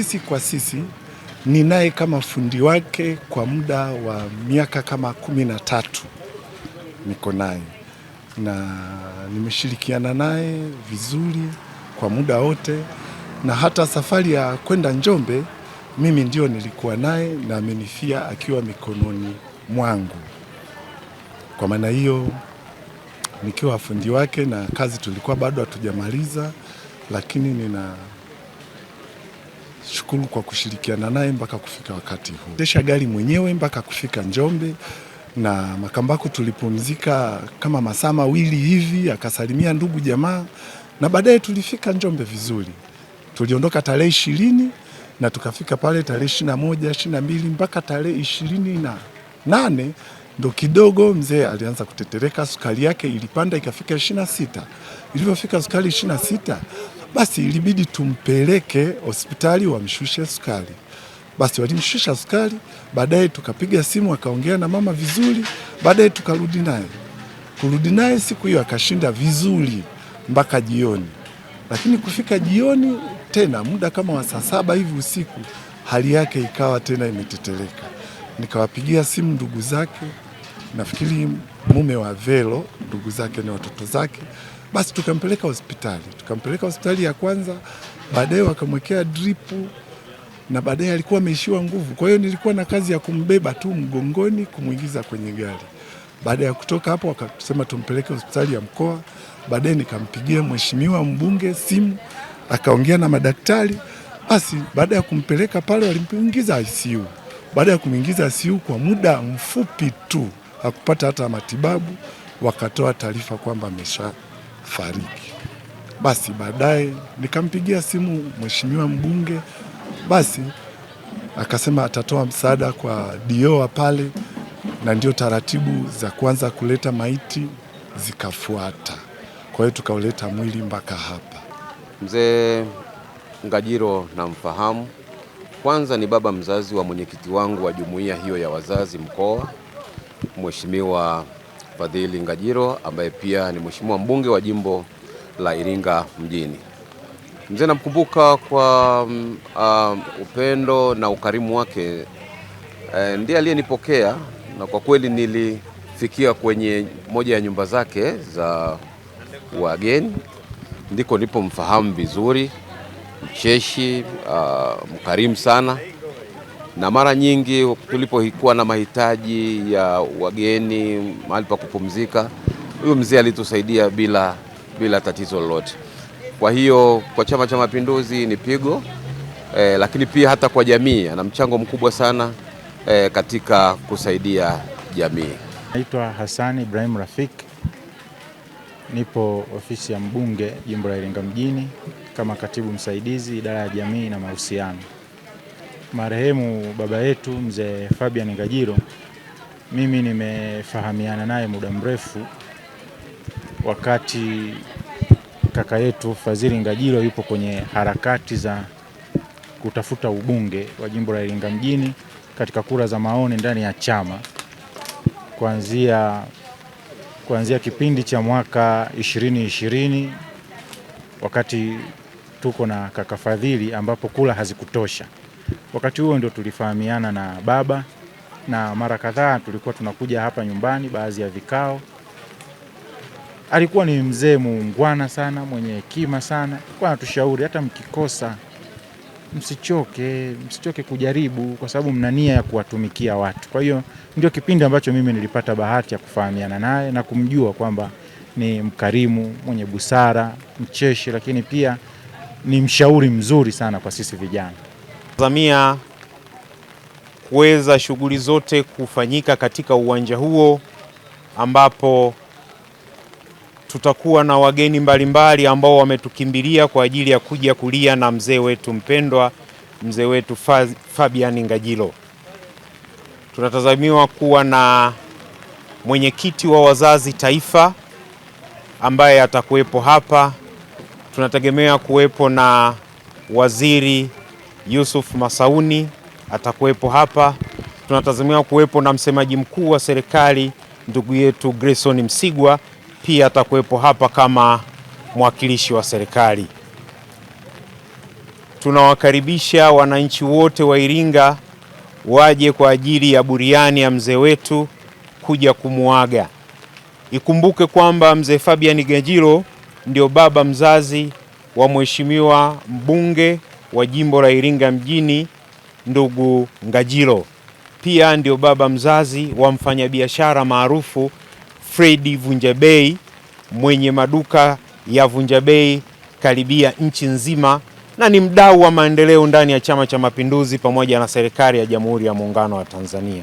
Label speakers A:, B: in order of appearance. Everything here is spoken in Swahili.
A: Sisi ninaye kama fundi wake kwa muda wa miaka kama 13 niko naye na nimeshirikiana naye vizuri kwa muda wote, na hata safari ya kwenda Njombe mimi ndio nilikuwa naye na amenifia akiwa mikononi mwangu. Kwa maana hiyo nikiwa fundi wake, na kazi tulikuwa bado hatujamaliza, lakini nina shukuru kwa kushirikiana naye mpaka kufika wakati huu. Desha gari mwenyewe mpaka kufika Njombe, na Makambako tulipumzika kama masaa mawili hivi, akasalimia ndugu jamaa, na baadaye tulifika Njombe vizuri. Tuliondoka tarehe 20 na tukafika pale tarehe 21, 22 mpaka tarehe 28 ndo kidogo mzee alianza kutetereka, sukari yake ilipanda ikafika 26. Ilipofika sukari 26, basi ilibidi tumpeleke hospitali wamshushe sukari. Basi walimshusha sukari, baadaye tukapiga simu akaongea na mama vizuri, baadaye tukarudi naye. Kurudi naye siku hiyo akashinda vizuri mpaka jioni. Lakini kufika jioni tena muda kama wa saa 7 hivi usiku, hali yake ikawa tena imeteteleka. Nikawapigia simu ndugu zake, nafikiri mume wa Velo, ndugu zake ni watoto zake. Basi tukampeleka hospitali ya kwanza, baadaye wakamwekea dripu, na baadaye alikuwa ameishiwa nguvu. Kwa hiyo nilikuwa na kazi ya kumbeba tu mgongoni kumuingiza kwenye gari. Baada ya kutoka hapo wakasema tumpeleke hospitali ya mkoa. Baadaye nikampigia mheshimiwa mbunge simu, akaongea na madaktari. Basi baada ya kumpeleka pale walimuingiza ICU. Baada ya kumuingiza ICU kwa muda mfupi tu, hakupata hata matibabu, wakatoa taarifa kwamba ameshafariki. Basi baadaye nikampigia simu mheshimiwa mbunge, basi akasema atatoa msaada kwa DO pale, na ndio taratibu za kwanza kuleta maiti zikafuata. Kwa hiyo tukauleta mwili mpaka hapa.
B: Mzee Ngajilo namfahamu. Kwanza ni baba mzazi wa mwenyekiti wangu wa jumuiya hiyo ya wazazi mkoa, Mheshimiwa Fadhili Ngajilo, ambaye pia ni mheshimiwa mbunge wa jimbo la Iringa mjini. Mzee namkumbuka kwa upendo na ukarimu wake. Ndiye aliyenipokea, na kwa kweli nilifikia kwenye moja ya nyumba zake za wageni, ndiko nilipomfahamu vizuri. Mcheshi, mkarimu sana, na mara nyingi tulipokuwa na mahitaji ya wageni, mahali pa kupumzika, huyo mzee alitusaidia bila tatizo lolote. Kwa hiyo kwa Chama cha Mapinduzi ni pigo, lakini pia hata kwa jamii ana mchango mkubwa sana katika kusaidia jamii.
C: Naitwa Hassan Ibrahim Rafik, nipo ofisi ya mbunge jimbo la Iringa mjini kama katibu msaidizi idara ya jamii na mahusiano. Marehemu baba yetu mzee Fabian Ngajilo, mimi nimefahamiana naye muda mrefu wakati kaka yetu Fadhili Ngajilo yupo kwenye harakati za kutafuta ubunge wa jimbo la Iringa mjini katika kura za maoni ndani ya chama. Kuanzia kipindi cha mwaka 2020 wakati tuko na kaka Fadhili ambapo kula hazikutosha. Wakati huo ndio tulifahamiana na baba, na mara kadhaa tulikuwa tunakuja hapa nyumbani baadhi ya vikao. Alikuwa ni mzee muungwana sana, mwenye hekima sana. Alikuwa anatushauri hata mkikosa msichoke kujaribu, kwa sababu mna nia ya kuwatumikia watu. Kwa hiyo ndio kipindi ambacho mimi nilipata bahati ya kufahamiana naye na kumjua kwamba ni mkarimu, mwenye busara, mcheshi, lakini pia ni mshauri mzuri sana kwa sisi vijana.
D: Tazamia kuweza shughuli zote kufanyika katika uwanja huo, ambapo tutakuwa na wageni mbalimbali ambao wametukimbilia kwa ajili ya kuja kulia na mzee wetu mpendwa, mzee wetu Fabian Ngajilo. Tunatazamiwa kuwa na mwenyekiti wa wazazi taifa ambaye atakuwepo hapa. Tunategemea kuwepo na waziri Yusuf Masauni atakuwepo hapa. Tunatazamiwa kuwepo na msemaji mkuu wa serikali ndugu yetu Grayson Msigwa, pia atakuwepo hapa kama mwakilishi wa serikali. tunawakaribisha wananchi wote wa Iringa waje kwa ajili ya buriani ya mzee wetu kuja kumuaga. Ikumbuke kwamba mzee Fabian Ngajilo ndio baba mzazi wa mheshimiwa mbunge wa jimbo la Iringa mjini ndugu Ngajilo. Pia ndio baba mzazi wa mfanyabiashara maarufu Fredi Vunjabei mwenye maduka ya Vunjabei karibia nchi nzima, na ni mdau wa maendeleo ndani ya Chama cha Mapinduzi pamoja na serikali ya Jamhuri ya Muungano wa Tanzania.